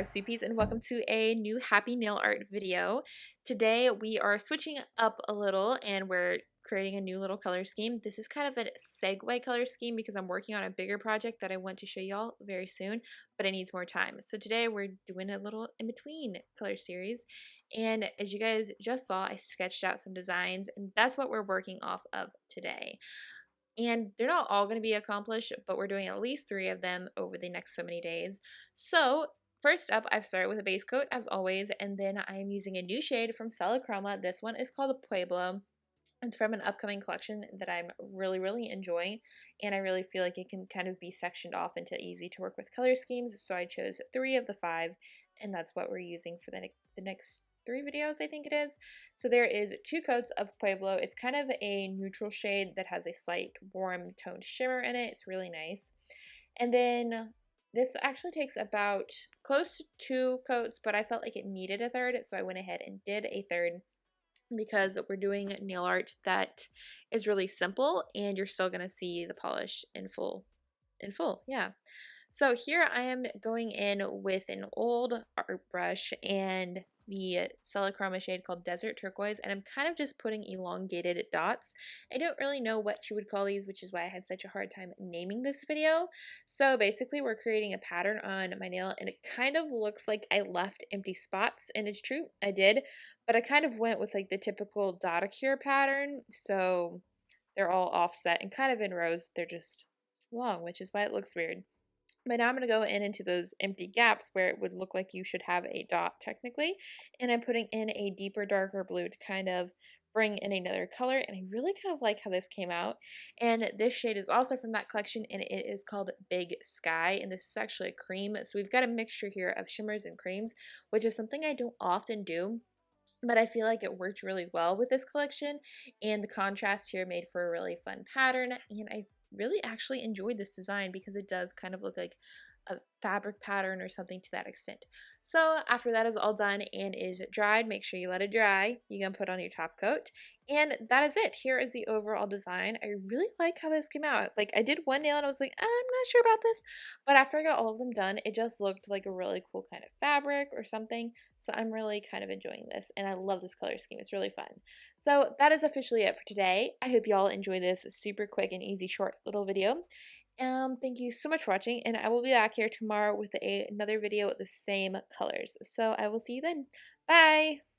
Sweetpeas, and welcome to a new happy nail art video. Today we are switching up a little and we're creating a new little color scheme. This is kind of a segue color scheme because I'm working on a bigger project that I want to show y'all very soon, but it needs more time. So today we're doing a little in-between color series, and as you guys just saw, I sketched out some designs, and that's what we're working off of today. And they're not all going to be accomplished, but we're doing at least 3 of them over the next so many days. So first up, I've started with a base coat as always, and then I am using a new shade from Stella Chroma. This one is called Pueblo. It's from an upcoming collection that I'm really enjoying, and I really feel like it can kind of be sectioned off into easy to work with color schemes. So I chose 3 of the 5, and that's what we're using for the next 3 videos, I think it is. So there is 2 coats of Pueblo. It's kind of a neutral shade that has a slight warm toned shimmer in it. It's really nice. And then this actually takes about close to 2 coats, but I felt like it needed a third, so I went ahead and did a third, because we're doing nail art that is really simple and you're still going to see the polish in full. Yeah. So here I am going in with an old art brush and the Stella Chroma shade called Desert Turquoise, and I'm kind of just putting elongated dots. I don't really know what you would call these, which is why I had such a hard time naming this video. So basically we're creating a pattern on my nail, and it kind of looks like I left empty spots, and it's true, I did, but I kind of went with like the typical dotacure pattern, so they're all offset and kind of in rows. They're just long, which is why it looks weird. But now I'm going to go in into those empty gaps where it would look like you should have a dot technically. And I'm putting in a deeper, darker blue to kind of bring in another color. And I really kind of like how this came out. And this shade is also from that collection, and it is called Big Sky. And this is actually a cream. So we've got a mixture here of shimmers and creams, which is something I don't often do, but I feel like it worked really well with this collection, and the contrast here made for a really fun pattern, and I really actually enjoyed this design because it does kind of look like a fabric pattern or something to that extent. So after that is all done and is dried, make sure you let it dry. You can put on your top coat, and that is it. Here is the overall design. I really like how this came out. Like, I did one nail and I was like, I'm not sure about this, but after I got all of them done, it just looked like a really cool kind of fabric or something. So I'm really kind of enjoying this, and I love this color scheme. It's really fun. So that is officially it for today. I hope y'all enjoy this super quick and easy short little video. Thank you so much for watching, and I will be back here tomorrow with another video with the same colors. So I will see you then. Bye!